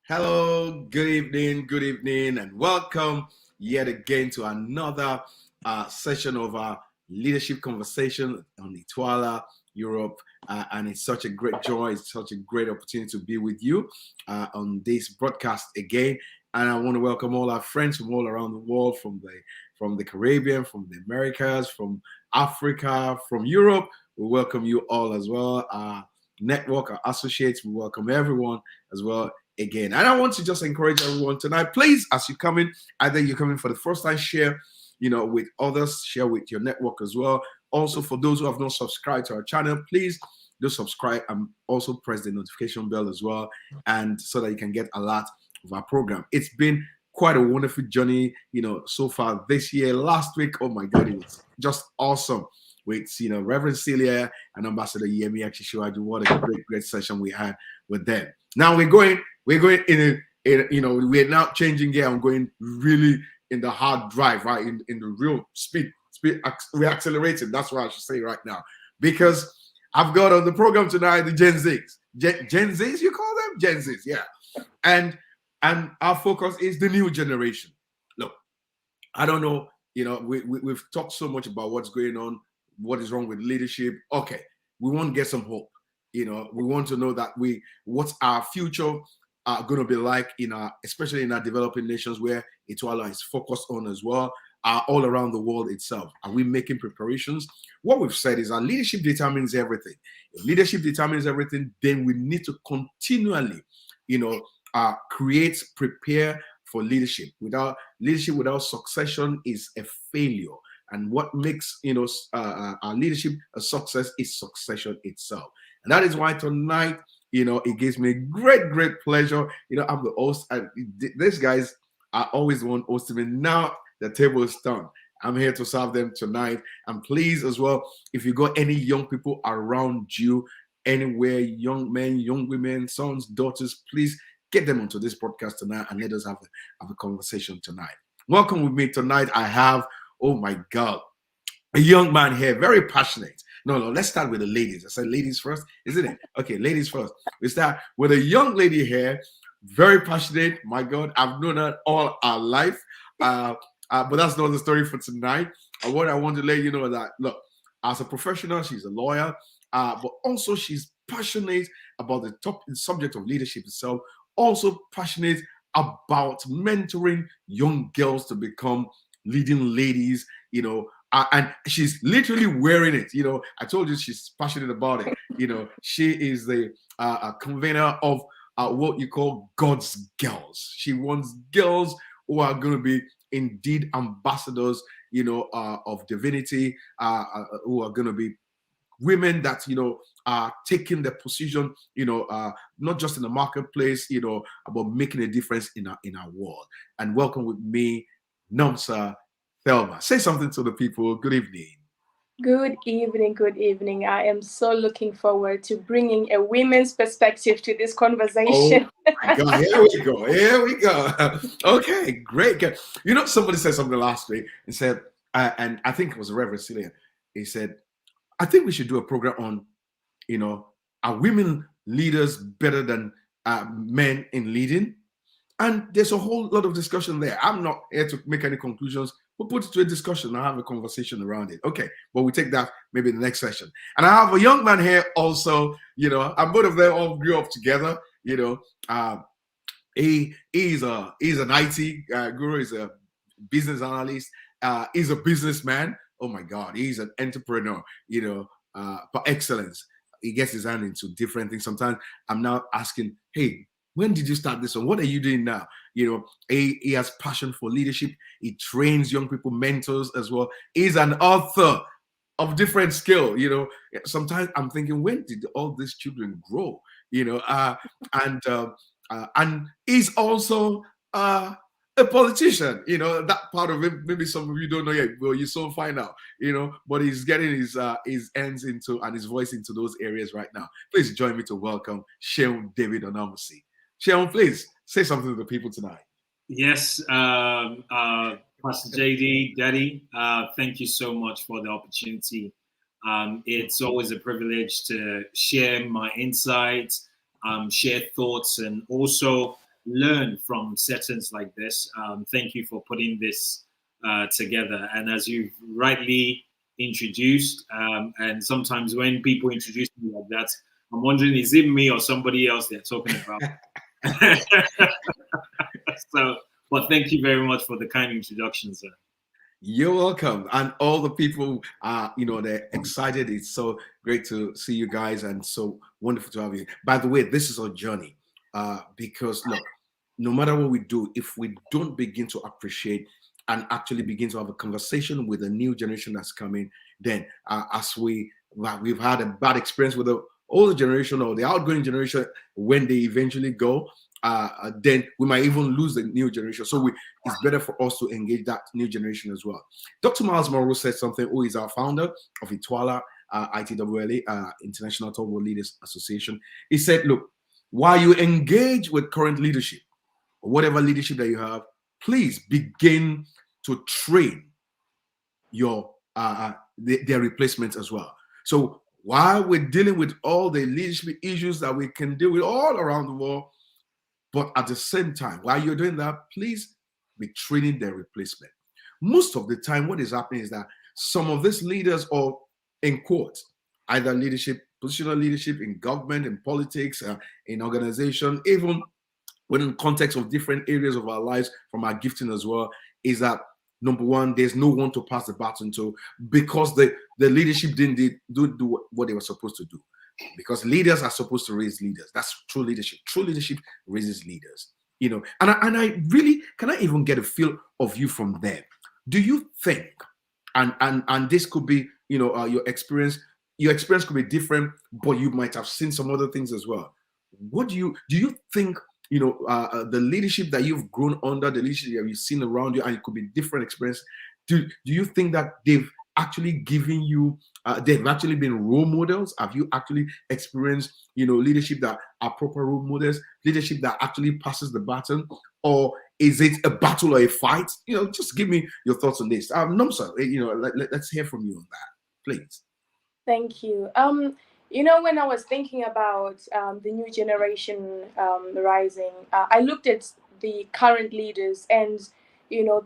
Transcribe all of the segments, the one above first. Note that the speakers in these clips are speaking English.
Hello, good evening, and welcome yet again to another session of our leadership conversation on Ituala, Europe. And it's such a great joy, it's such a great opportunity to be with you on this broadcast again. And I want to welcome all our friends from all around the world, from the Caribbean, from the Americas, from Africa, from Europe. We welcome you all as well. Our network, our associates, we welcome everyone as well again. And I want to just encourage everyone tonight, please, as you come in, either you're coming for the first time, share, with others, share with your network as well. Also, for those who have not subscribed to our channel, please do subscribe and also press the notification bell as well, and so that you can get a lot of our program. It's been quite a wonderful journey, so far this year. Last week, oh my God, it was just awesome with Reverend Celia and Ambassador Yemi Akishiwaju. What a great session we had with them. Now we're going we're now changing gear and going really in the hard drive, right? In the real speed, we're accelerating. That's what I should say right now. Because I've got on the program tonight the Gen Zs. Gen Zs, you call them? Gen Zs, yeah. And our focus is the new generation. Look, I don't know, we've talked so much about what's going on, what is wrong with leadership. Okay, we want to get some hope. We want to know that what's our future going to be like especially in our developing nations where Ituala is focused on as well, all around the world itself. Are we making preparations? What we've said is our leadership determines everything. If leadership determines everything, then we need to continually, prepare for leadership. Without succession is a failure. And what makes our leadership a success is succession itself. And that is why tonight, it gives me great pleasure. I'm the host. These guys are always the one hosting me. Now the table is done. I'm here to serve them tonight. And please, as well, if you got any young people around you, anywhere, young men, young women, sons, daughters, please get them onto this podcast tonight and let us have a conversation tonight. Welcome with me tonight. I have, oh my God, a young man here, very passionate. No, let's start with the ladies. I said ladies first, isn't it? Okay, ladies first. We start with a young lady here, very passionate. My God, I've known her all our life. But that's not the story for tonight. What I want to let you know that, look, as a professional, she's a lawyer, but also she's passionate about the subject of leadership itself, also passionate about mentoring young girls to become leading ladies, and she's literally wearing it. I told you she's passionate about it. She is the convener of what you call God's girls. She wants girls who are going to be indeed ambassadors, of divinity, who are going to be women that are taking the position, not just in the marketplace, about making a difference in our world. And welcome with me, Nomsa, Thelma. Say something to the people. Good evening. Good evening, good evening. I am so looking forward to bringing a women's perspective to this conversation. Oh my God, here we go. Okay, great. Somebody said something last week and said, and I think it was Reverend Celia. He said, I think we should do a program on, are women leaders better than men in leading? And there's a whole lot of discussion there. I'm not here to make any conclusions. We'll put it to a discussion and have a conversation around it. Okay, but we take that maybe in the next session. And I have a young man here also, and both of them all grew up together, he's an IT guru, he's a business analyst, he's a businessman. Oh my God, he's an entrepreneur, for excellence. He gets his hand into different things. Sometimes I'm now asking, hey, when did you start this one? What are you doing now? He has passion for leadership. He trains young people, mentors as well. He's an author of different skill. Sometimes I'm thinking, when did all these children grow? And he's also a politician. That part of him, maybe some of you don't know yet. Well, you soon find out. But he's getting his ends into and his voice into those areas right now. Please join me to welcome Seun David Onamasi. Seun, please say something to the people tonight. Yes, Pastor JD, Daddy, thank you so much for the opportunity. It's always a privilege to share my insights, share thoughts, and also learn from settings like this. Thank you for putting this together. And as you've rightly introduced, and sometimes when people introduce me like that, I'm wondering, is it me or somebody else they're talking about? So, but thank you very much for the kind introduction, sir. You're welcome. And all the people, they're excited. It's so great to see you guys and so wonderful to have you. By the way, this is our journey because, look, no matter what we do, if we don't begin to appreciate and actually begin to have a conversation with the new generation that's coming, then as we've had a bad experience with the older generation or the outgoing generation, when they eventually go, then we might even lose the new generation. So it's better for us to engage that new generation as well. Dr. Miles Morrow said something, who is our founder of ITWALA, ITWLA, International Top World Leaders Association. He said, look, while you engage with current leadership, or whatever leadership that you have, please begin to train their replacements as well. So while we're dealing with all the leadership issues that we can deal with all around the world, but at the same time, while you're doing that, please be training their replacement. Most of the time, what is happening is that some of these leaders are in quotes, either leadership, positional leadership in government, in politics, in organization, even within the context of different areas of our lives, from our gifting as well, is that number one, there's no one to pass the baton to because the leadership didn't do what they were supposed to do. Because leaders are supposed to raise leaders. That's true leadership. True leadership raises leaders. And I really cannot even get a feel of you from there. Do you think, and this could be, your experience. Your experience could be different, but you might have seen some other things as well. What do you think? The leadership that you've grown under, the leadership that you've seen around you, and it could be different experience. Do you think that they've actually given you, they've actually been role models? Have you actually experienced, leadership that are proper role models, leadership that actually passes the baton, or is it a battle or a fight? Just give me your thoughts on this. Nomsa, let's hear from you on that, please. Thank you. When I was thinking about the new generation rising, I looked at the current leaders and,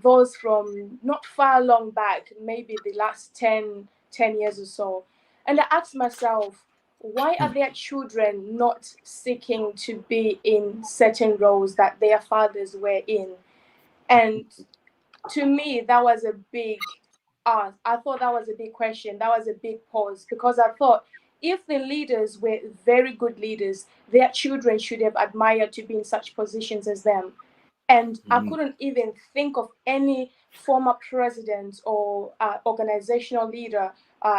those from not far long back, maybe the last 10 years or so. And I asked myself, why are their children not seeking to be in certain roles that their fathers were in? And to me, that was a big ask. I thought that was a big question. That was a big pause, because I thought if the leaders were very good leaders, their children should have admired to be in such positions as them. And I couldn't even think of any former president or organizational leader,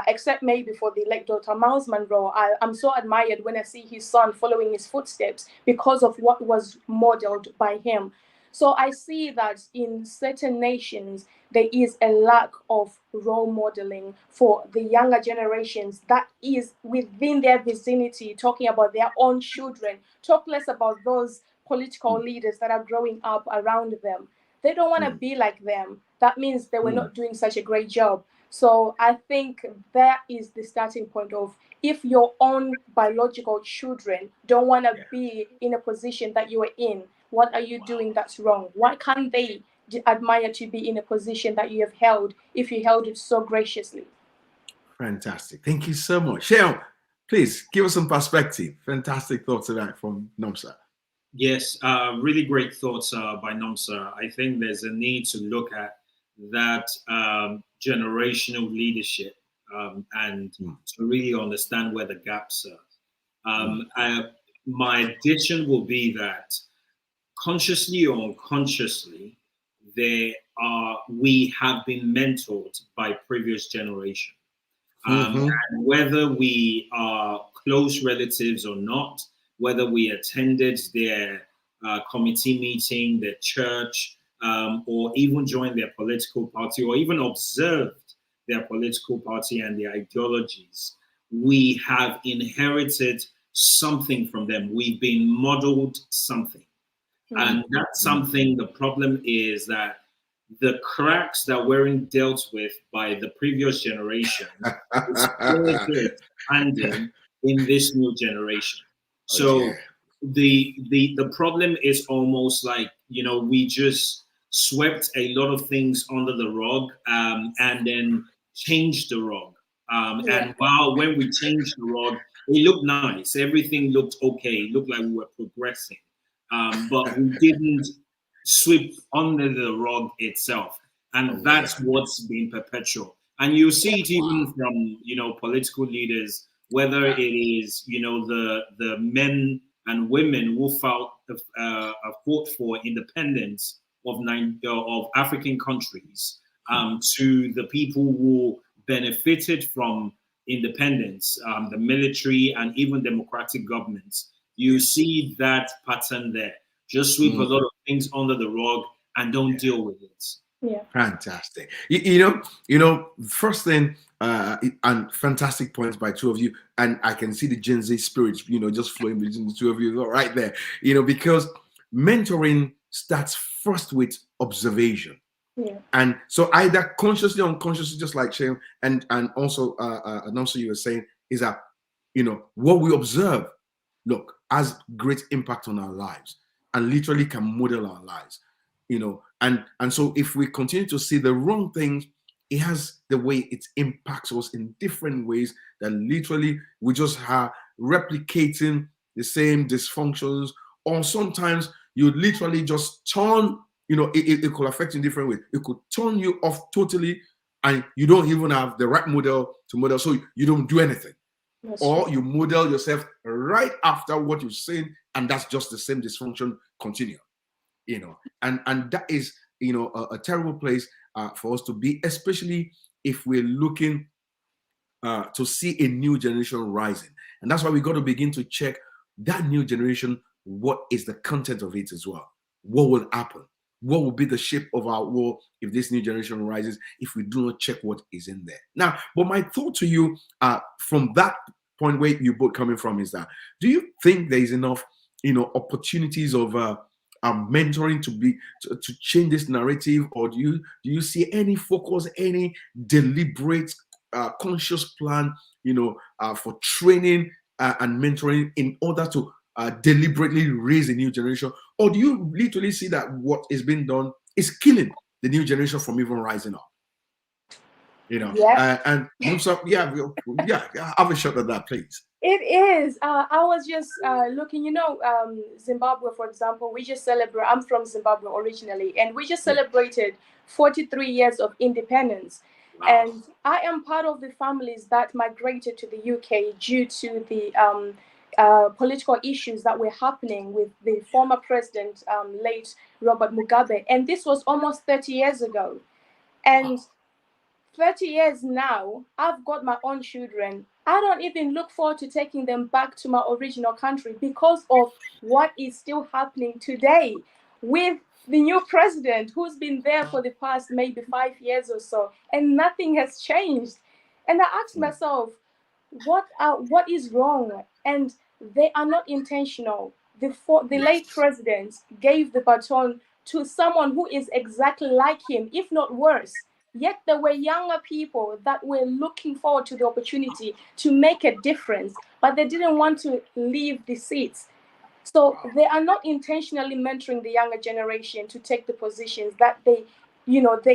except maybe for the late Dr. Miles Monroe. I'm so admired when I see his son following his footsteps because of what was modeled by him. So I see that in certain nations, there is a lack of role modeling for the younger generations that is within their vicinity, talking about their own children. Talk less about those political leaders that are growing up around them. They don't want to be like them. That means they were not doing such a great job. So I think that is the starting point of, if your own biological children don't want to be in a position that you are in, what are you doing that's wrong? Why can't they admire to be in a position that you have held if you held it so graciously? Fantastic. Thank you so much. Seun, please give us some perspective. Fantastic thoughts tonight from Nomsa. Yes, really great thoughts by Nomsa. I think there's a need to look at that generational leadership and to really understand where the gaps are. My addition will be that consciously or unconsciously, we have been mentored by previous generation. And whether we are close relatives or not, whether we attended their committee meeting, their church, or even joined their political party, or even observed their political party and their ideologies, we have inherited something from them. We've been modeled something. And that's something, the problem is that the cracks that weren't dealt with by the previous generation is still expanding in this new generation. So the problem is almost like, we just swept a lot of things under the rug, and then changed the rug. Yeah. And when we changed the rug, it looked nice. Everything looked okay. It looked like we were progressing, but we didn't sweep under the rug itself, and that's what's been perpetual. And you see it even from political leaders, whether it is the men and women who fought for independence of African countries, to the people who benefited from independence, the military and even democratic governments. You see that pattern there. Just sweep a lot of things under the rug and don't deal with it. Yeah. Fantastic. First thing, and fantastic points by two of you, and I can see the Gen Z spirit, just flowing between the two of you right there. Because mentoring starts first with observation. Yeah. And so either consciously or unconsciously, just like Seun and also Nomsa, you were saying, is that what we observe, look, has great impact on our lives and literally can model our lives. And so if we continue to see the wrong things, it has the way it impacts us in different ways that literally we just are replicating the same dysfunctions, or sometimes you literally just turn, it could affect in different ways. It could turn you off totally, and you don't even have the right model to model, so you don't do anything. Or you model yourself right after what you've seen, and that's just the same dysfunction continue. And that is a terrible place for us to be, especially if we're looking to see a new generation rising. And that's why we got to begin to check that new generation. What is the content of it as well? What will happen? What will be the shape of our world if this new generation rises, if we do not check what is in there? Now, but my thought to you from that point where you both coming from is that, do you think there is enough opportunities of mentoring to change this narrative, or do you see any focus, any deliberate conscious plan for training and mentoring in order to deliberately raise a new generation? Or do you literally see that what is being done is killing the new generation from even rising up? Yeah. And Nomsa, have a shot at that, please. It is. I was just looking, Zimbabwe, for example, we just celebrate, I'm from Zimbabwe originally, and we just celebrated 43 years of independence. Wow. And I am part of the families that migrated to the UK due to the political issues that were happening with the former president, late Robert Mugabe. And this was almost 30 years ago. And 30 years now, I've got my own children. I don't even look forward to taking them back to my original country because of what is still happening today with the new president who's been there for the past maybe 5 years or so, and nothing has changed. And I asked myself, what is wrong? And they are not intentional. The late president gave the baton to someone who is exactly like him, if not worse. Yet there were younger people that were looking forward to the opportunity to make a difference, but they didn't want to leave the seats. So they are not intentionally mentoring the younger generation to take the positions that they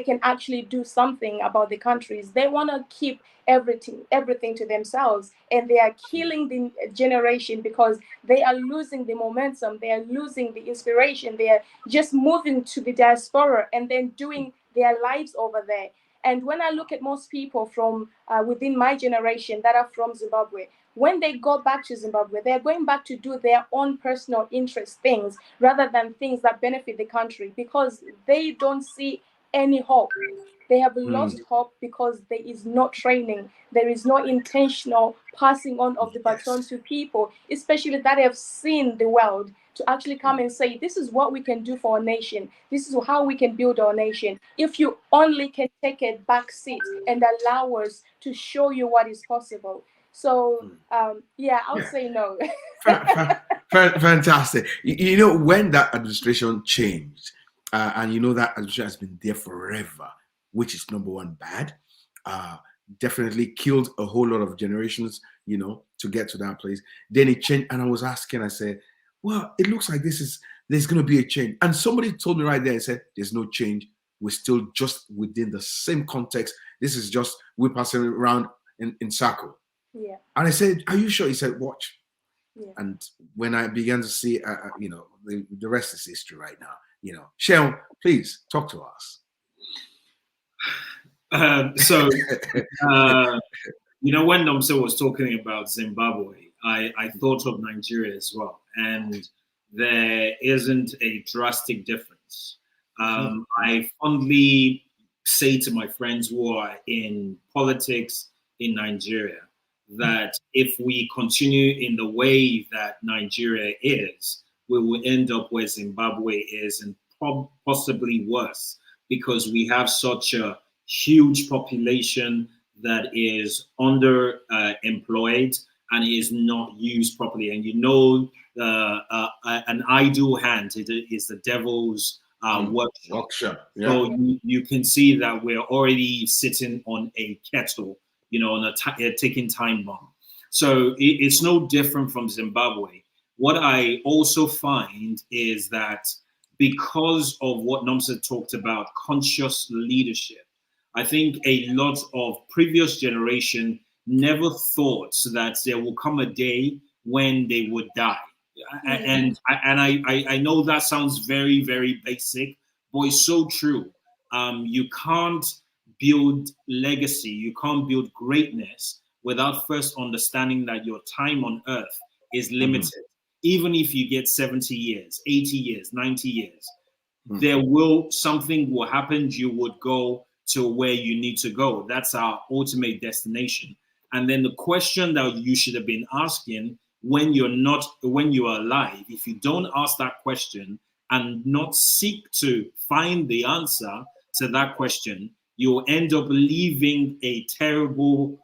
can actually do something about the countries. They want to keep everything to themselves, and they are killing the generation because they are losing the momentum, they are losing the inspiration, they are just moving to the diaspora and then doing their lives over there. And when I look at most people from within my generation that are from Zimbabwe, when they go back to Zimbabwe, they're going back to do their own personal interest things rather than things that benefit the country, because they don't see any hope. They have lost hope because there is no training. There is no intentional passing on of the baton to people, especially that have seen the world, to actually come and say, this is what we can do for our nation. This is how we can build our nation. If you only can take a back seat and allow us to show you what is possible. So, I would say no. Fantastic. When that administration changed, and that administration has been there forever, which is number one, bad. Definitely killed a whole lot of generations, to get to that place. Then it changed, and I was asking, I said, well, it looks like there's going to be a change. And somebody told me right there and said, there's no change. We're still just within the same context. This is just, we're passing around in circle. Yeah. And I said, are you sure? He said, watch. Yeah. And when I began to see, the rest is history right now. Seun, please talk to us. When Nomsa was talking about Zimbabwe, I thought of Nigeria as well. And there isn't a drastic difference. I fondly say to my friends who are in politics in Nigeria that if we continue in the way that Nigeria is, we will end up where Zimbabwe is, and possibly worse, because we have such a huge population that is under employed and is not used properly. And an idle hand is the devil's workshop. Yeah. So you can see that we're already sitting on a kettle, on a ticking time bomb. So it's no different from Zimbabwe. What I also find is that because of what Nomsa talked about, conscious leadership, I think a lot of previous generation never thought that there will come a day when they would die. And I know that sounds very, very basic, but it's so true. You can't build legacy, you can't build greatness without first understanding that your time on earth is limited. Even if you get 70 years, 80 years, 90 years, something will happen. You would go to where you need to go. That's our ultimate destination. And then the question that you should have been asking when you're alive, if you don't ask that question and not seek to find the answer to that question, you'll end up leaving a terrible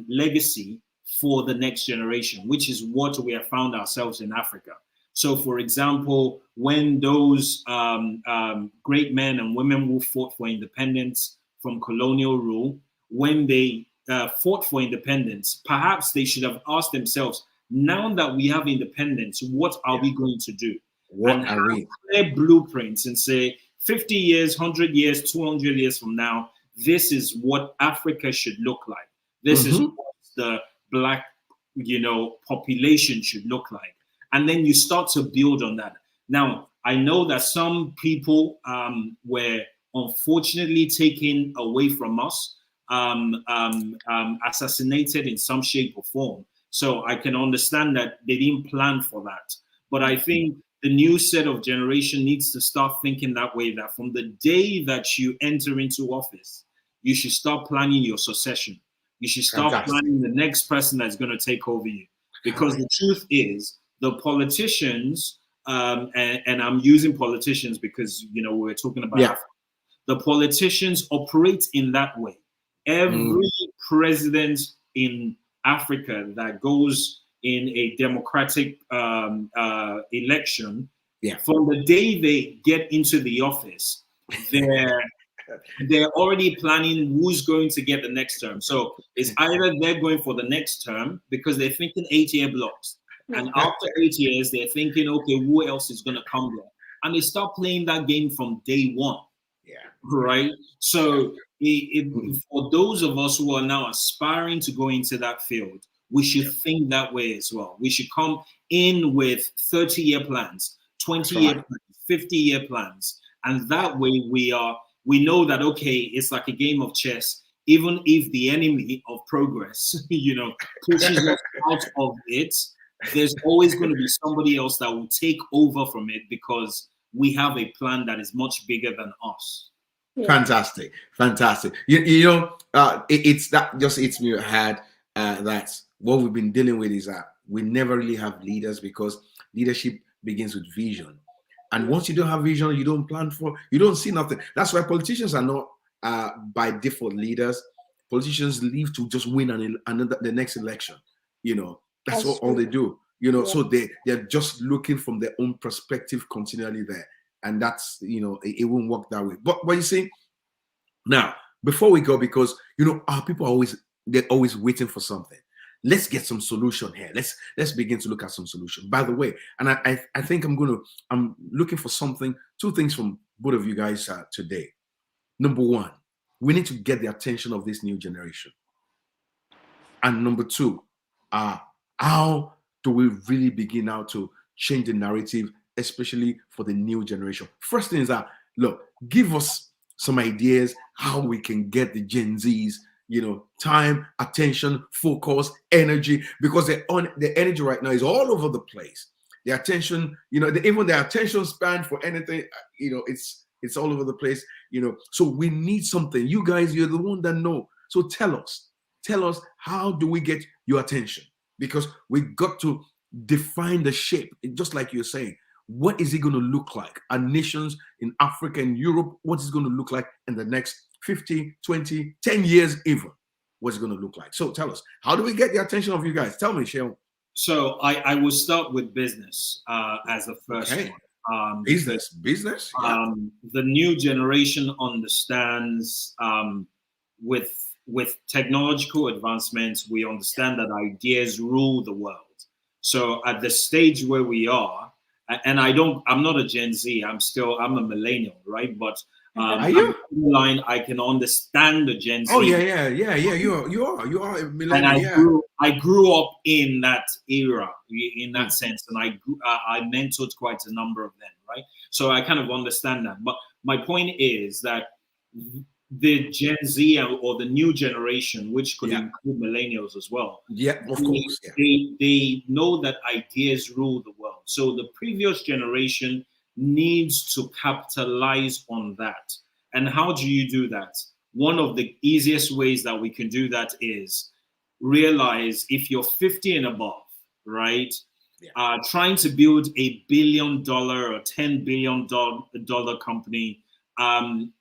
legacy for the next generation, which is what we have found ourselves in Africa. So, for example, when those great men and women who fought for independence from colonial rule, when they fought for independence, perhaps they should have asked themselves, now that we have independence, what are we going to do? What are we? Clear blueprints and say, 50 years, 100 years, 200 years from now, this is what Africa should look like. This is what the Black, population should look like. And then you start to build on that. Now, I know that some people were unfortunately taken away from us, assassinated in some shape or form. So I can understand that they didn't plan for that. But I think the new set of generation needs to start thinking that way, that from the day that you enter into office, you should start planning your succession. You should start planning the next person that's going to take over you. Because the truth is, the politicians, and I'm using politicians because, we're talking about Africa. The politicians operate in that way. Every president in Africa that goes in a democratic election, from the day they get into the office, they're already planning who's going to get the next term. So it's either they're going for the next term because they're thinking 8-year blocks. And after 8 years, they're thinking, okay, who else is going to come there? And they start playing that game from day one. Right? So for those of us who are now aspiring to go into that field, we should think that way as well. We should come in with 30-year plans, 20-year plans, 50-year plans. And that way we know that, okay, it's like a game of chess. Even if the enemy of progress, pushes us out of it, there's always going to be somebody else that will take over from it because we have a plan that is much bigger than us. Fantastic. It's that just hits me head. That what we've been dealing with is that we never really have leaders because leadership begins with vision. And once you don't have vision, you don't plan you don't see nothing. That's why politicians are not by default leaders. Politicians leave to just win the next election. That's what all they do. So they're just looking from their own perspective continually there. And that's, it won't work that way. But you see, now, before we go, because, our people they're always waiting for something. let's get some solution here. Let's begin to look at some solution. By the way, and I think I'm looking for something, two things from both of you guys today. Number one, we need to get the attention of this new generation. And number two, how do we really begin now to change the narrative, especially for the new generation? First thing is that, look, give us some ideas how we can get the Gen Zs, time, attention, focus, energy, because the energy right now is all over the place. The attention, even the attention span for anything, it's all over the place, So we need something. You guys, you're the one that know. So tell us how do we get your attention? Because we got to define the shape, just like you're saying. What is it going to look like? Our nations in Africa and Europe, what is it going to look like in the next 50, 20, 10 years even? What's it going to look like? So tell us, how do we get the attention of you guys? Tell me, Seun. So I will start with business as the first one. Business. Yeah. The new generation understands with technological advancements, we understand that ideas rule the world. So at the stage where we are, and I'm not a Gen Z, I'm a millennial, right? But are you? I can understand the Gen Z. Oh yeah. You are a millennial. And I grew up in that era, in that sense, and I mentored quite a number of them, right? So I kind of understand that. But my point is that the Gen Z or the new generation, which could include millennials as well. Yeah, of course. Yeah. They know that ideas rule the world. So the previous generation needs to capitalize on that. And how do you do that? One of the easiest ways that we can do that is realize if you're 50 and above, right? Yeah. Trying to build $1 billion or $10 billion company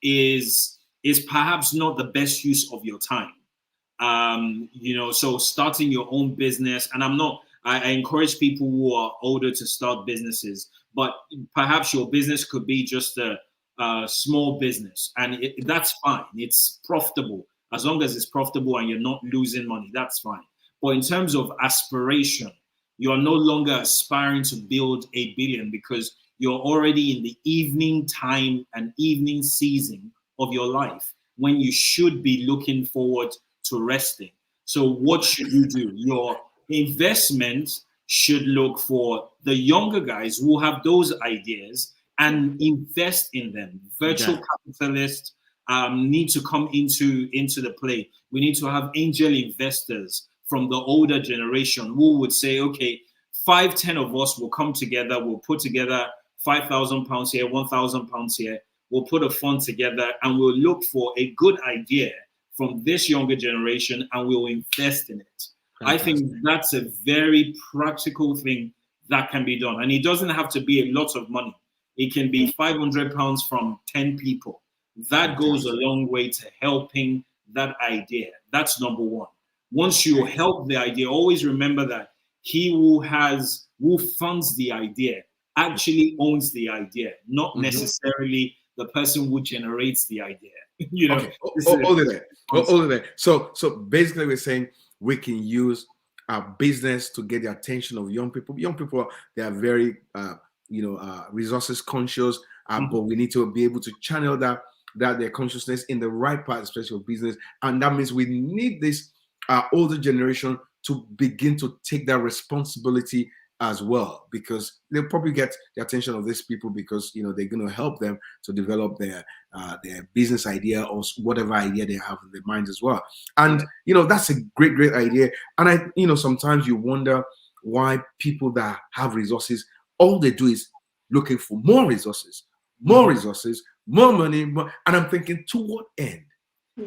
is perhaps not the best use of your time. So starting your own business, and I encourage people who are older to start businesses, but perhaps your business could be just a small business, and that's fine. It's profitable. As long as it's profitable and you're not losing money, that's fine. But in terms of aspiration, you are no longer aspiring to build $1 billion because you're already in the evening time and evening season of your life when you should be looking forward to resting. So what should you do? Your investment should look for the younger guys who have those ideas and invest in them. Virtual capitalists need to come into the play. We need to have angel investors from the older generation who would say, okay, 5-10 of us will come together, we'll put together £5,000 here, £1,000 here, we'll put a fund together and we'll look for a good idea from this younger generation and we'll invest in it. Fantastic. I think that's a very practical thing that can be done. And it doesn't have to be a lot of money. It can be £500 from 10 people. That goes a long way to helping that idea. That's number one. Once you help the idea, always remember that he who funds the idea actually owns the idea, not necessarily the person who generates the idea. Okay. Hold it there. So basically we're saying we can use our business to get the attention of young people. Young people, they are very resources conscious, but we need to be able to channel that their consciousness in the right part, especially of business. And that means we need this older generation to begin to take that responsibility as well, because they'll probably get the attention of these people because they're going to help them to develop their business idea or whatever idea they have in their minds as well. And that's a great idea. And I sometimes you wonder why people that have resources, all they do is looking for more resources, more money, and I'm thinking, to what end?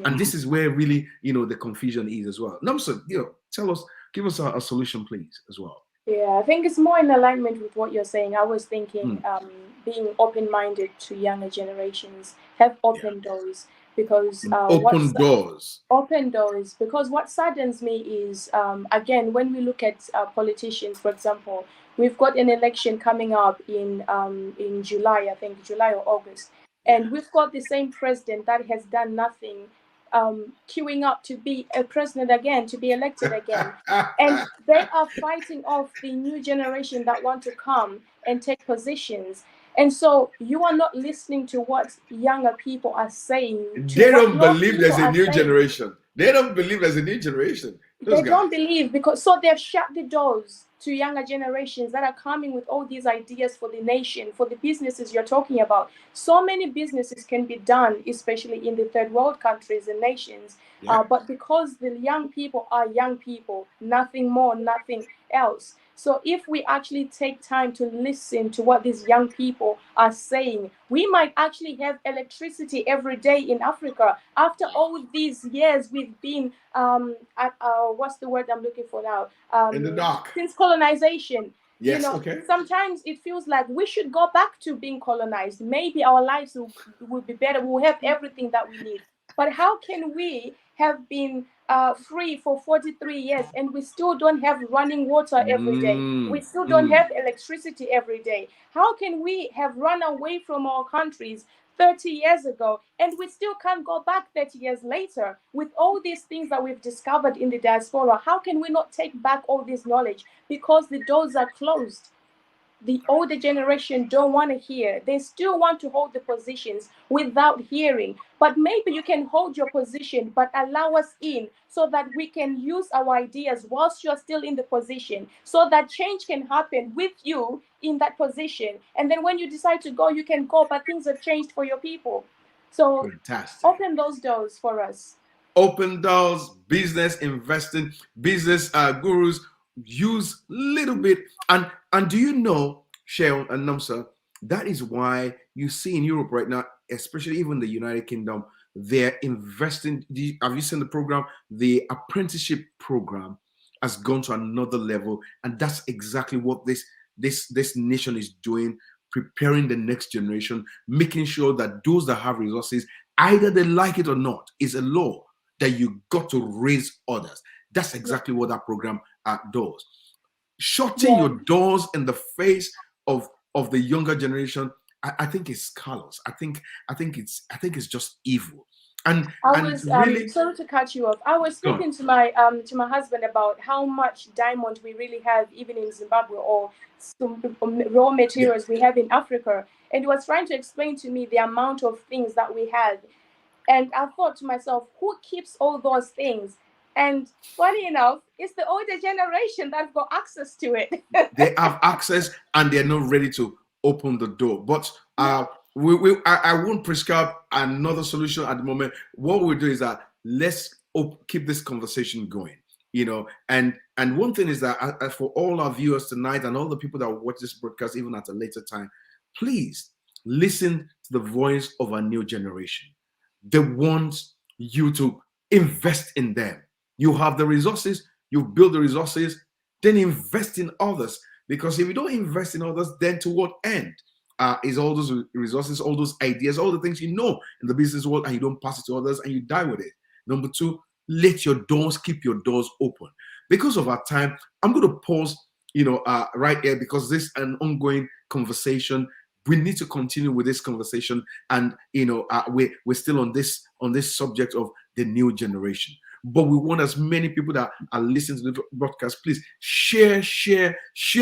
And this is where really the confusion is as well. Nomsa, give us a solution, please, as well. Yeah, I think it's more in alignment with what you're saying. I was thinking being open-minded to younger generations, have open doors, because open doors, because what saddens me is again, when we look at politicians, for example, we've got an election coming up in July, I think July or August, and we've got the same president that has done nothing queuing up to be a president again, to be elected again. And they are fighting off the new generation that want to come and take positions. And so you are not listening to what younger people are saying. They don't believe there's a new generation. They don't believe there's a new generation. They don't believe, because so they've shut the doors to younger generations that are coming with all these ideas for the nation, for the businesses you're talking about. So many businesses can be done, especially in the third world countries and nations. Yeah. But because the young people are young people, nothing more, nothing else. So if we actually take time to listen to what these young people are saying, we might actually have electricity every day in Africa. After all these years we've been, what's the word I'm looking for now? In the dark. Since colonization. Yes, you know, okay. Sometimes it feels like we should go back to being colonized. Maybe our lives will be better. We'll have everything that we need. But how can we have been free for 43 years and we still don't have running water every day? We still don't have electricity every day. How can we have run away from our countries 30 years ago and we still can't go back 30 years later with all these things that we've discovered in the diaspora? How can we not take back all this knowledge? Because the doors are closed. The older generation don't want to hear. They still want to hold the positions without hearing. But maybe you can hold your position, but allow us in so that we can use our ideas whilst you're still in the position, so that change can happen with you in that position. And then when you decide to go, you can go, but things have changed for your people. So fantastic. Open those doors for us. Open doors, business, investing, business gurus, use little bit. And do you know, Seun and Nomsa, that is why you see in Europe right now, especially even the United Kingdom, they're investing. Have you seen the program? The apprenticeship program has gone to another level, and that's exactly what this nation is doing, preparing the next generation, making sure that those that have resources, either they like it or not, is a law that you got to raise others. That's exactly what that program does. Shutting your doors in the face of the younger generation, I think it's callous. I think it's just evil. And I was really sorry to cut you off. I was speaking to my husband about how much diamond we really have, even in Zimbabwe, or some raw materials we have in Africa, and he was trying to explain to me the amount of things that we have. And I thought to myself, who keeps all those things? And funny enough, it's the older generation that's got access to it. They have access and they're not ready to open the door. But I won't prescribe another solution at the moment. What we'll do is that let's keep this conversation going. You know, and one thing is that for all our viewers tonight and all the people that watch this broadcast, even at a later time, please listen to the voice of our new generation. They want you to invest in them. You have the resources, you build the resources, then invest in others. Because if you don't invest in others, then to what end is all those resources, all those ideas, all the things you know in the business world, and you don't pass it to others and you die with it. Number two, keep your doors open. Because of our time, I'm going to pause, right here, because this is an ongoing conversation. We need to continue with this conversation, and we're still on this subject of the new generation. But we want as many people that are listening to the broadcast, please share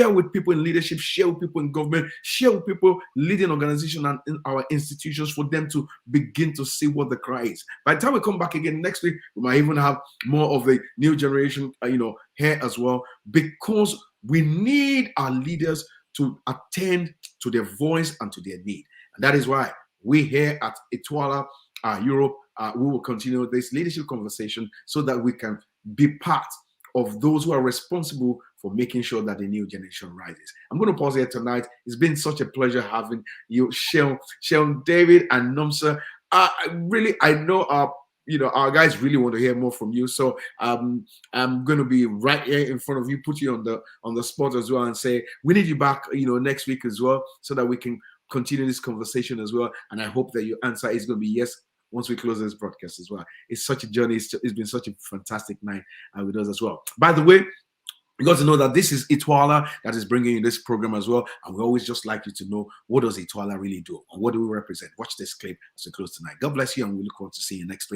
with people in leadership, share with people in government, share with people leading organizations and in our institutions, for them to begin to see what the cry is. By the time we come back again next week, we might even have more of the new generation, here as well, because we need our leaders to attend to their voice and to their need. And that is why we here at Etoile Europe, we will continue this leadership conversation so that we can be part of those who are responsible for making sure that the new generation rises. I'm going to pause here tonight. It's been such a pleasure having you, Seun, David, and Nomsa. I know our guys really want to hear more from you. So I'm going to be right here in front of you, put you on the spot as well, and say we need you back, next week as well, so that we can continue this conversation as well. And I hope that your answer is going to be yes once we close this broadcast as well. It's such a journey. It's been such a fantastic night with us as well. By the way, you got to know that this is Etoile that is bringing you this program as well. And we always just like you to know, what does Etoile really do? And what do we represent? Watch this clip as we close tonight. God bless you, and we look forward to seeing you next week.